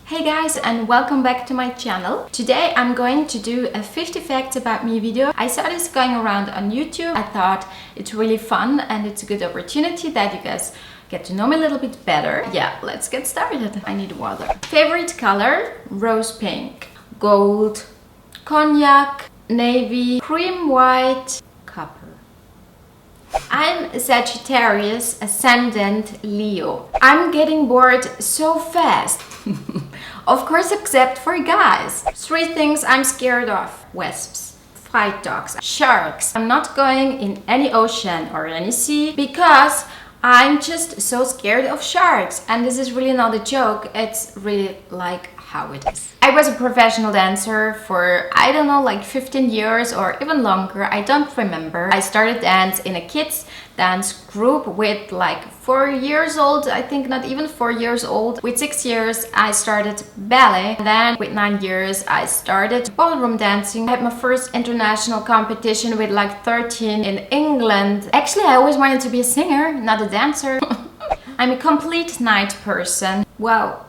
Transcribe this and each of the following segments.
Hey guys, and welcome back to my channel. Today I'm going to do a 50 facts about me video. I saw this going around on YouTube. I thought it's really fun and it's a good opportunity that you guys get to know me a little bit better. Yeah, let's get started. I need water. Favorite color? Rose pink, gold, cognac, navy, cream white, copper. I'm a Sagittarius, ascendant Leo. I'm getting bored so fast. Of course, except for guys. 3 things I'm scared of: wasps, fight dogs, sharks. I'm not going in any ocean or any sea because I'm just so scared of sharks. And this is really not a joke, it's really like how it is. I was a professional dancer for, I don't know, like 15 years or even longer. I don't remember. I started dance in a kids dance group with like 4 years old. I think not even 4 years old. With 6 years I started ballet. And then with 9 years I started ballroom dancing. I had my first international competition with like 13 in England. Actually, I always wanted to be a singer, not a dancer. I'm a complete night person. Well,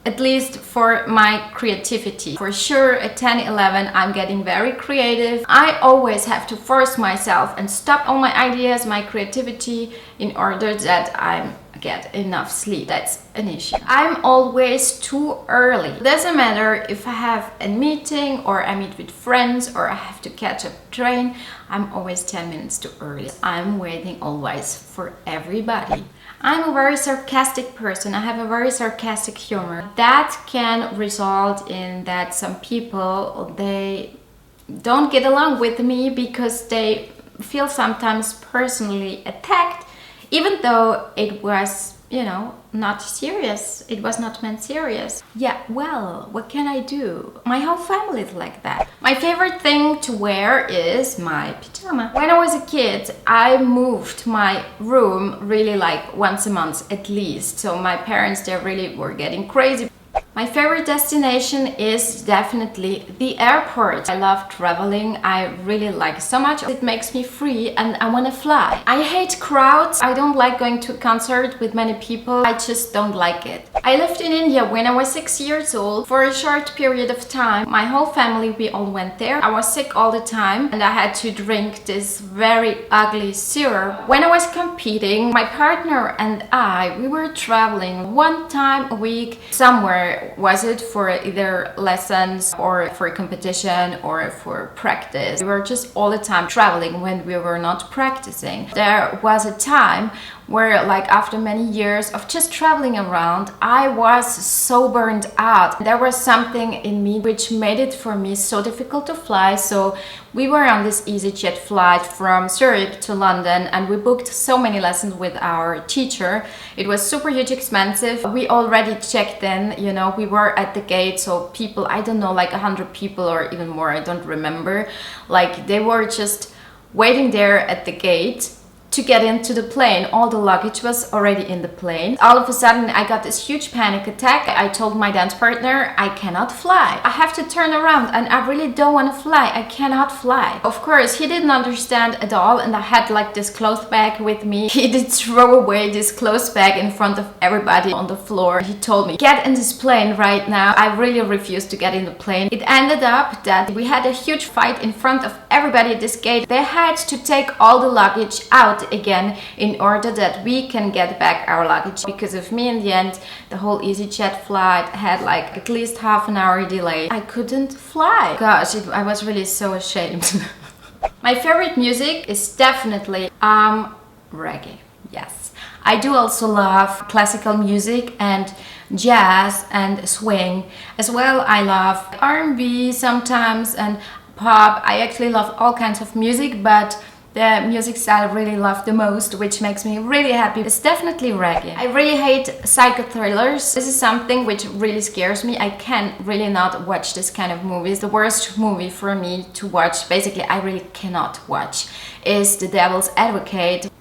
at least for my creativity. For sure at 10, 11 I'm getting very creative. I always have to force myself and stop all my ideas, my creativity, in order that I get enough sleep. That's an issue. I'm always too early. Doesn't matter if I have a meeting or I meet with friends or I have to catch a train, I'm always 10 minutes too early. I'm waiting always for everybody. I'm a very sarcastic person. I have a very sarcastic humor. That can result in that some people, they don't get along with me because they feel sometimes personally attacked, even though it was, you know, not serious. It was not meant serious. Yeah, well, what can I do? My whole family is like that. My favorite thing to wear is my pajama. When I was a kid, I moved my room really like once a month at least. So my parents, they really were getting crazy. My favorite destination is definitely the airport. I love traveling. I really like it so much. It makes me free and I want to fly. I hate crowds. I don't like going to a concert with many people. I just don't like it. I lived in India when I was 6 years old for a short period of time. My whole family, we all went there. I was sick all the time and I had to drink this very ugly syrup. When I was competing, my partner and I, we were traveling 1 time a week somewhere. Was it for either lessons or for a competition or for practice? We were just all the time traveling when we were not practicing. There was a time where, like, after many years of just traveling around, I was so burned out. There was something in me which made it for me so difficult to fly. So we were on this EasyJet flight from Zurich to London and we booked so many lessons with our teacher. It was super huge expensive. We already checked in, you know, we were at the gate, so people, I don't know, like 100 people or even more, I don't remember. Like, they were just waiting there at the gate to get into the plane. All the luggage was already in the plane. All of a sudden I got this huge panic attack. I told my dance partner, I cannot fly. I have to turn around and I really don't want to fly. I cannot fly. Of course, he didn't understand at all and I had like this clothes bag with me. He did throw away this clothes bag in front of everybody on the floor. He told me, get in this plane right now. I really refused to get in the plane. It ended up that we had a huge fight in front of everybody at this gate. They had to take all the luggage out again in order that we can get back our luggage. Because of me, in the end, the whole EasyJet flight had like at least half an hour delay. I couldn't fly. Gosh, I was really so ashamed. My favorite music is definitely reggae. Yes, I do also love classical music and jazz and swing as well. I love R&B sometimes and pop. I actually love all kinds of music, but the music style I really love the most, which makes me really happy, is definitely reggae. I really hate psycho thrillers. This is something which really scares me. I can really not watch this kind of movies. The worst movie for me to watch, basically I really cannot watch, is The Devil's Advocate.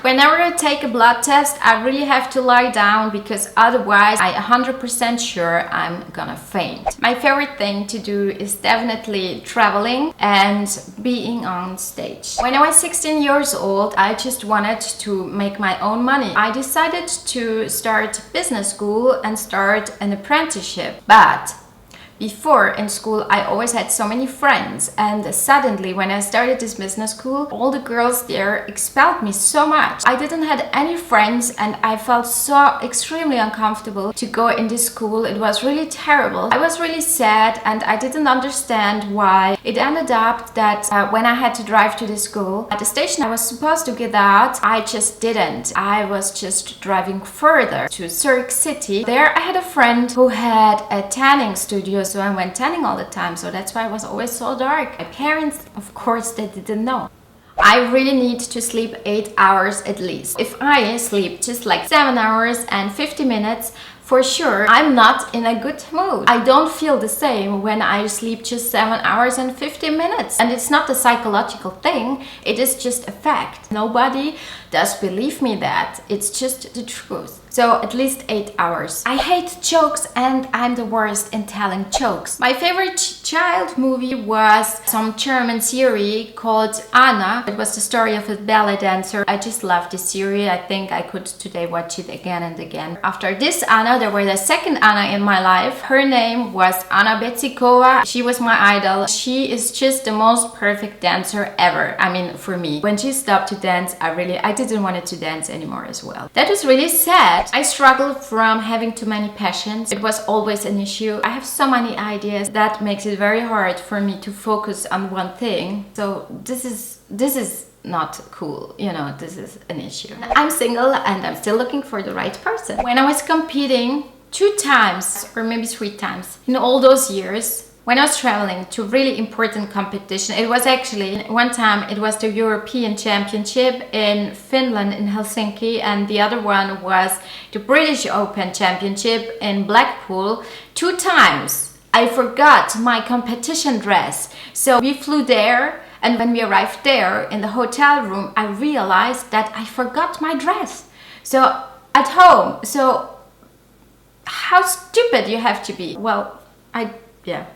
Whenever I take a blood test, I really have to lie down because otherwise I'm 100% sure I'm gonna faint. My favorite thing to do is definitely traveling and being on stage. When I was 16 years old, I just wanted to make my own money. I decided to start business school and start an apprenticeship. But before in school, I always had so many friends, and suddenly when I started this business school, all the girls there expelled me so much. I didn't have any friends and I felt so extremely uncomfortable to go in this school. It was really terrible. I was really sad and I didn't understand why. It ended up that when I had to drive to the school, at the station I was supposed to get out, I just didn't. I was just driving further to Zurich City. There I had a friend who had a tanning studio, so I went tanning all the time, so that's why it was always so dark. My parents, of course, they didn't know. I really need to sleep 8 hours at least. If I sleep just like 7 hours and 50 minutes, for sure, I'm not in a good mood. I don't feel the same when I sleep just 7 hours and 50 minutes. And it's not a psychological thing, it is just a fact. Nobody does believe me that. It's just the truth. So at least 8 hours. I hate jokes and I'm the worst in telling jokes. My favorite child movie was some German series called Anna. It was the story of a ballet dancer. I just love this series. I think I could today watch it again and again. After this Anna, there was a second Anna in my life. Her name was Anna Betsikova. She was my idol. She is just the most perfect dancer ever. I mean, for me. When she stopped to dance, I didn't want to dance anymore as well. That was really sad. I struggled from having too many passions. It was always an issue. I have so many ideas that makes it very hard for me to focus on one thing. So this is not cool, you know, this is an issue. I'm single and I'm still looking for the right person. When I was competing 2 times or maybe 3 times in all those years, when I was traveling to really important competition, it was actually one time it was the European Championship in Finland in Helsinki, and the other one was the British Open Championship in Blackpool. 2 times I forgot my competition dress. So we flew there, and when we arrived there in the hotel room, I realized that I forgot my dress. So at home, so how stupid you have to be. Well, yeah.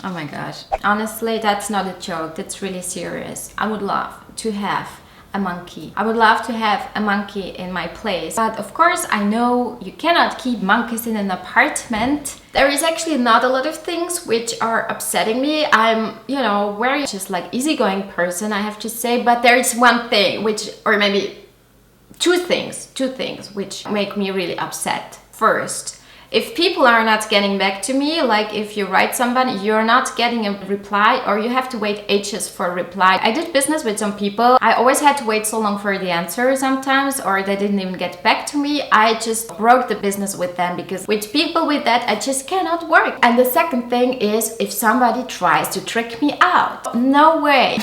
Oh my gosh. Honestly, that's not a joke. That's really serious. I would love to have a monkey. I would love to have a monkey in my place. But of course, I know you cannot keep monkeys in an apartment. There is actually not a lot of things which are upsetting me. I'm, you know, very just like easygoing person, I have to say. But there is one thing which, or maybe two things which make me really upset. First, if people are not getting back to me, like if you write somebody, you're not getting a reply, or you have to wait ages for a reply. I did business with some people. I always had to wait so long for the answer sometimes, or they didn't even get back to me. I just broke the business with them because with people with that, I just cannot work. And the second thing is if somebody tries to trick me out. No way.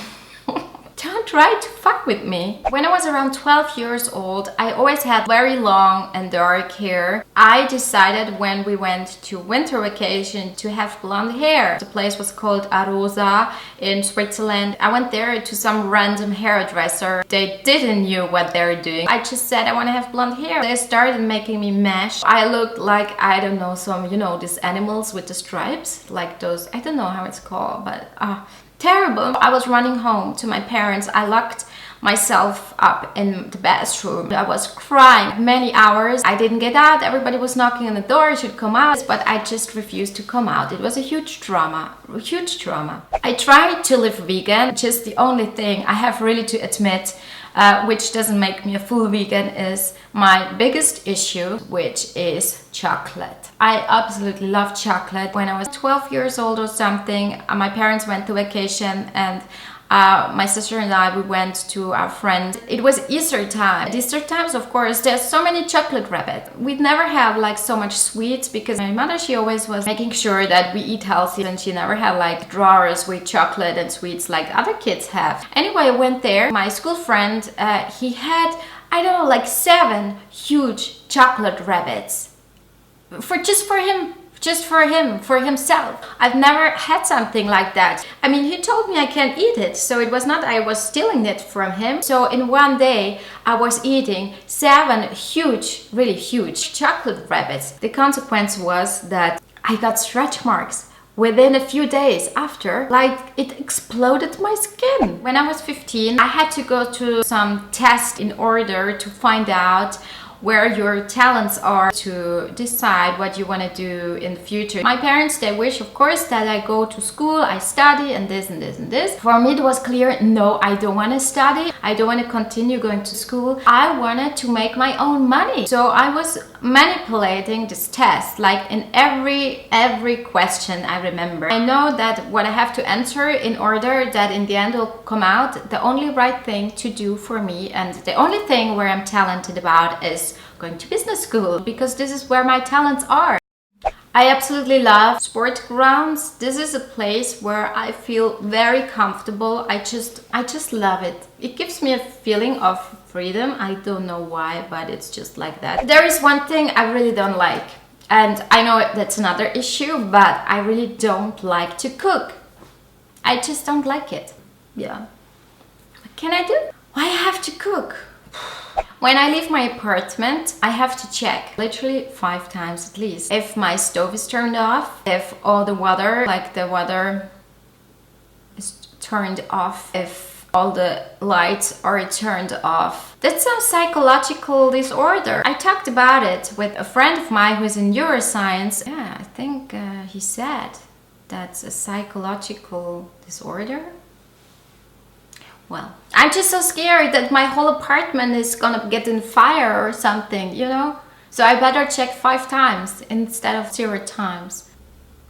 Don't try to fuck with me. When I was around 12 years old, I always had very long and dark hair. I decided when we went to winter vacation to have blonde hair. The place was called Arosa in Switzerland. I went there to some random hairdresser. They didn't know what they were doing. I just said I want to have blonde hair. They started making me mesh. I looked like, I don't know, some, you know, these animals with the stripes, like those, I don't know how it's called, but terrible. I was running home to my parents. I locked myself up in the bathroom. I was crying many hours. I didn't get out. Everybody was knocking on the door. I should come out, but I just refused to come out. It was a huge trauma, I tried to live vegan. Just the only thing I have really to admit, which doesn't make me a full vegan, is my biggest issue, which is chocolate. I absolutely love chocolate. When I was 12 years old or something, my parents went to vacation and my sister and I, we went to our friend. It was Easter time. At Easter times, of course, there's so many chocolate rabbits. We'd never have like so much sweets because my mother, she always was making sure that we eat healthy, and she never had like drawers with chocolate and sweets like other kids have. Anyway, I went there. My school friend, he had, I don't know, like 7 huge chocolate rabbits. For him just for him, for himself. I've never had something like that. I mean, he told me I can't eat it, so it was not I was stealing it from him. So in one day, I was eating 7 huge, really huge chocolate rabbits. The consequence was that I got stretch marks within a few days after, like it exploded my skin. When I was 15, I had to go to some test in order to find out where your talents are, to decide what you want to do in the future. My parents, they wish, of course, that I go to school, I study, and this and this and this. For me, it was clear, no, I don't want to study. I don't want to continue going to school. I wanted to make my own money. So I was manipulating this test, like in every question I remember. I know that what I have to answer in order that in the end will come out the only right thing to do for me, and the only thing where I'm talented about is going to business school, because this is where my talents are. I absolutely love sport grounds. This is a place where I feel very comfortable. I just love it. It gives me a feeling of freedom. I don't know why, but it's just like that. There is one thing I really don't like, and I know that's another issue, but I really don't like to cook. I just don't like it. Yeah. What can I do? Why I have to cook? When I leave my apartment, I have to check literally 5 times at least if my stove is turned off, if all the water, like the water is turned off, if all the lights are turned off. That's some psychological disorder. I talked about it with a friend of mine who's in neuroscience. Yeah, I think he said that's a psychological disorder. Well, I'm just so scared that my whole apartment is gonna get in fire or something, you know? So I better check 5 times instead of 0 times.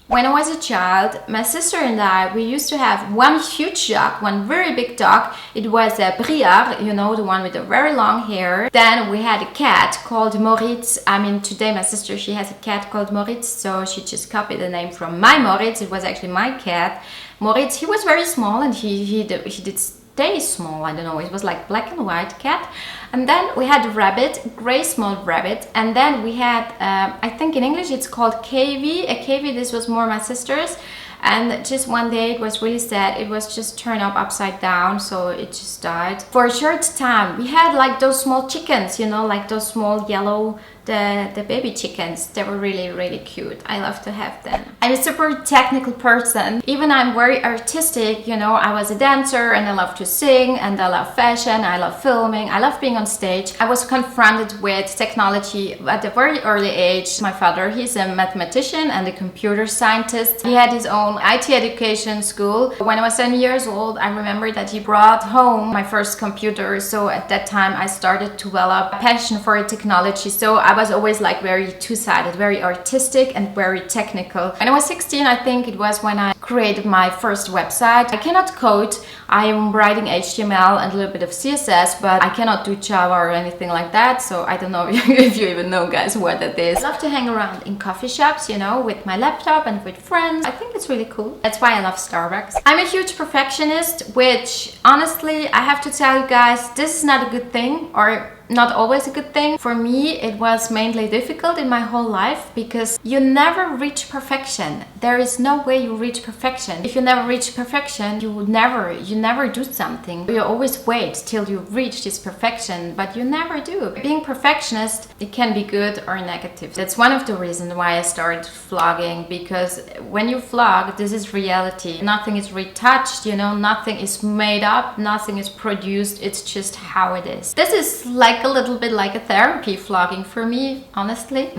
When I was a child, my sister and I, we used to have one huge dog, one very big dog. It was a Briard, you know, the one with the very long hair. Then we had a cat called Moritz. I mean, today my sister, she has a cat called Moritz, so she just copied the name from my Moritz. It was actually my cat. Moritz, he was very small, and he did stay small. I don't know, it was like black and white cat. And then we had a rabbit, gray small rabbit, and then we had I think in English it's called KV. A KV, this was more my sister's, and just one day it was really sad. It was just turned up upside down, so it just died. For a short time we had like those small chickens, you know, like those small yellow, the baby chickens. They were really cute. I love to have them. I'm a super technical person. Even I'm very artistic, you know. I was a dancer and I love to sing, and I love fashion, I love filming, I love being on stage. I was confronted with technology at a very early age. My father, he's a mathematician and a computer scientist. He had his own IT education school. When I was 7 years old, I remember that he brought home my first computer. So at that time I started to develop a passion for technology. So I was always like very two-sided, very artistic and very technical. When I was 16, I think it was when I created my first website. I cannot code. I am writing HTML and a little bit of CSS, but I cannot do Java or anything like that. So I don't know if you even know, guys, what that is. I love to hang around in coffee shops, you know, with my laptop and with friends. I think it's really cool. That's why I love Starbucks. I'm a huge perfectionist, which honestly, I have to tell you guys, this is not a good thing, or not always a good thing. For me, it was mainly difficult in my whole life because you never reach perfection. There is no way you reach perfection. If you never reach perfection, you never do something. You always wait till you reach this perfection, but you never do. Being perfectionist, it can be good or negative. That's one of the reasons why I started vlogging, because when you vlog, this is reality. Nothing is retouched, you know, nothing is made up, nothing is produced. It's just how it is. This is like a little bit like a therapy vlogging for me, honestly.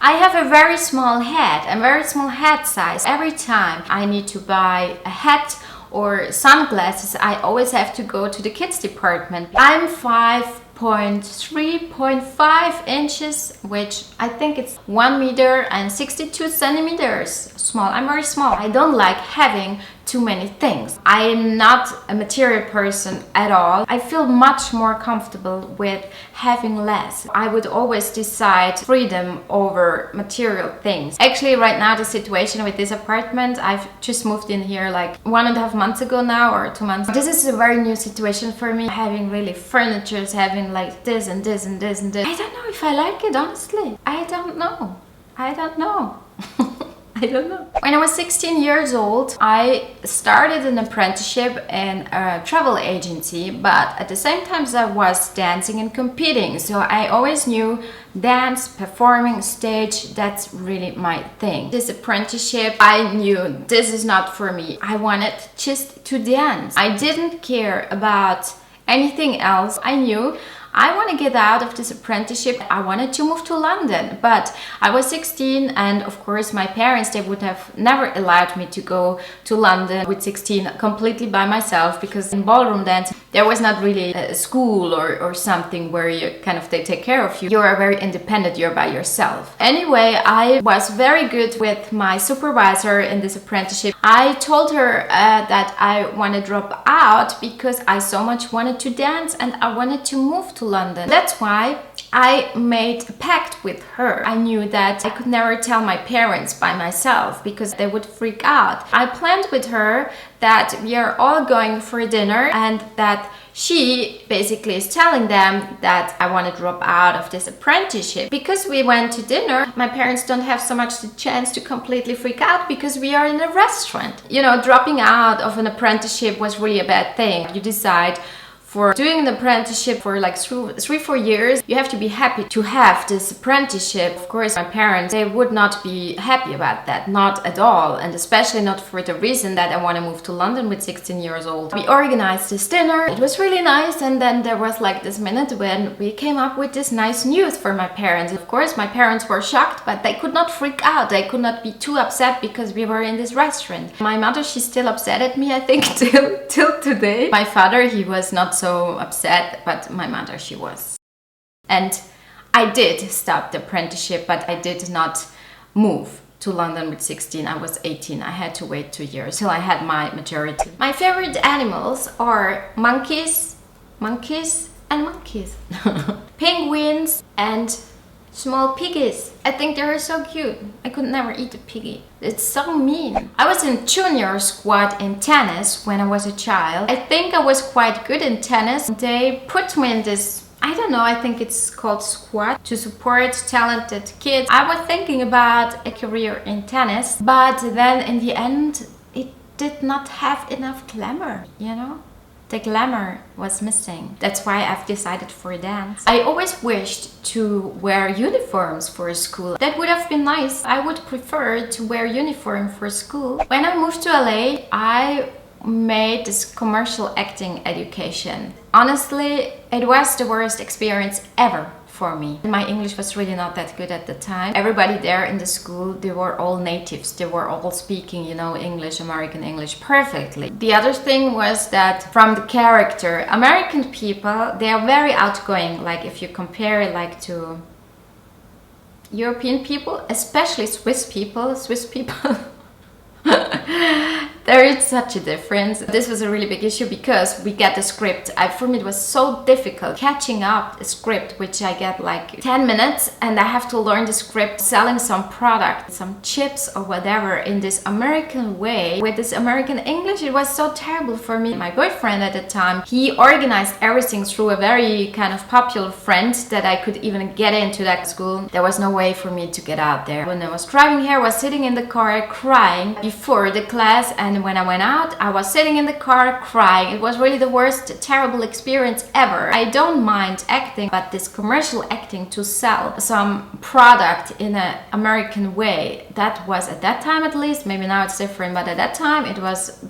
I have a very small head, a very small head size. Every time I need to buy a hat or sunglasses, I always have to go to the kids department. I'm 5.3.5 inches, which I think it's 1 meter and 62 centimeters small. I'm very small. I don't like having too many things. I am not a material person at all. I feel much more comfortable with having less. I would always decide freedom over material things. Actually, right now, the situation with this apartment, I've just moved in here like 1.5 months ago now, or 2 months. This is a very new situation for me. Having really furniture, having like this and this and this and this. I don't know if I like it, honestly. I don't know. I don't know. When I was 16 years old, I started an apprenticeship in a travel agency, but at the same time I was dancing and competing. So I always knew dance, performing, stage, that's really my thing. This apprenticeship, I knew this is not for me. I wanted just to dance. I didn't care about anything else. I knew I want to get out of this apprenticeship. I wanted to move to London, but I was 16 and of course my parents, they would have never allowed me to go to London with 16 completely by myself, because in ballroom dance there was not really a school or something where you kind of they take care of you. You are very independent, you're by yourself. Anyway, I was very good with my supervisor in this apprenticeship. I told her that I want to drop out because I so much wanted to dance and I wanted to move to London. That's why I made a pact with her. I knew that I could never tell my parents by myself because they would freak out. I planned with her that we are all going for dinner and that she basically is telling them that I want to drop out of this apprenticeship. Because we went to dinner, my parents don't have so much the chance to completely freak out because we are in a restaurant. You know, dropping out of an apprenticeship was really a bad thing. You decide for doing an apprenticeship for like 3-4 years, you have to be happy to have this apprenticeship. Of course, my parents, they would not be happy about that, not at all, and especially not for the reason that I want to move to London with 16 years old. We organized this dinner, it was really nice, and then there was like this minute when we came up with this nice news for my parents. Of course, my parents were shocked, but they could not freak out, they could not be too upset because we were in this restaurant. My mother, she's still upset at me, I think, till today. My father, he was not so upset, but my mother, she was. And I did stop the apprenticeship, but I did not move to London with 16. I was 18. I had to wait 2 years till I had my majority. My favorite animals are monkeys, penguins, and small piggies. I think they're so cute. I could never eat a piggy. It's so mean. I was in junior squad in tennis when I was a child. I think I was quite good in tennis. They put me in this, I don't know, I think it's called squad to support talented kids. I was thinking about a career in tennis, but then in the end it did not have enough glamour, you know? The glamour was missing. That's why I've decided for dance. I always wished to wear uniforms for school. That would have been nice. I would prefer to wear uniform for school. When I moved to LA, I made this commercial acting education. Honestly, it was the worst experience ever for me. My English was really not that good at the time. Everybody there in the school, they were all natives. They were all speaking, you know, English, American English perfectly. The other thing was that from the character, American people, they are very outgoing. Like if you compare it like to European people, especially Swiss people, there is such a difference. This was a really big issue because we get the script. For me it was so difficult catching up a script which I get like 10 minutes and I have to learn the script, selling some product, some chips or whatever in this American way. With this American English, it was so terrible for me. My boyfriend at the time, he organized everything through a very kind of popular friend that I could even get into that school. There was no way for me to get out there. When I was driving here, I was sitting in the car crying before the class, and when I went out, I was sitting in the car crying. It was really the worst, terrible experience ever. I don't mind acting, but this commercial acting to sell some product in an American way, that was at that time at least, maybe now it's different, but at that time it was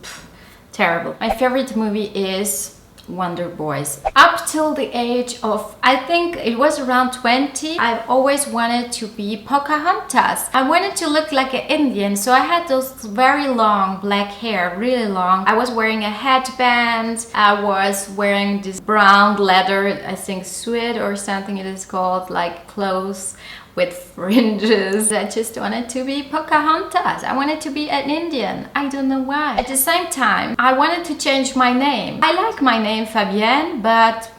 terrible. My favorite movie is Wonder Boys. Up till the age of, I think it was around 20, I've always wanted to be Pocahontas. I wanted to look like an Indian, so I had those very long black hair, really long. I was wearing a headband, I was wearing this brown leather, I think suede or something it is called, like clothes with fringes. I just wanted to be Pocahontas. I wanted to be an Indian. I don't know why. At the same time, I wanted to change my name. I like my name Fabienne, but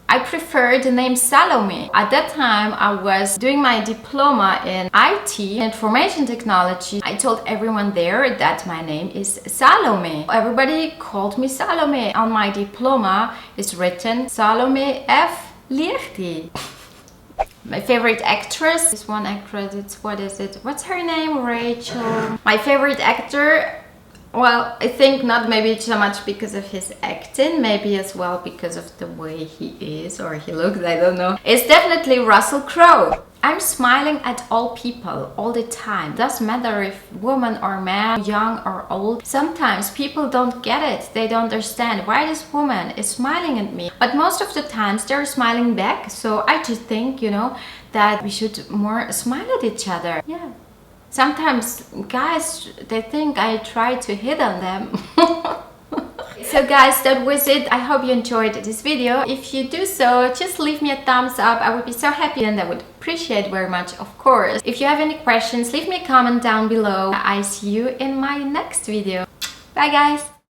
I prefer the name Salome. At that time, I was doing my diploma in IT, information technology. I told everyone there that my name is Salome. Everybody called me Salome. On my diploma is written Salome F. Liechti. My favorite actress, this one actress, what is it? What's her name? Rachel. My favorite actor, well, I think not maybe so much because of his acting, maybe as well because of the way he is or he looks, I don't know. It's definitely Russell Crowe. I'm smiling at all people all the time. Doesn't matter if woman or man, young or old. Sometimes people don't get it. They don't understand why this woman is smiling at me. But most of the times they're smiling back. So I just think, you know, that we should more smile at each other. Yeah. Sometimes guys, they think I try to hit on them. So guys, that was it. I hope you enjoyed this video. If you do so, just leave me a thumbs up. I would be so happy and I would appreciate very much, of course. If you have any questions, leave me a comment down below. I see you in my next video. Bye guys!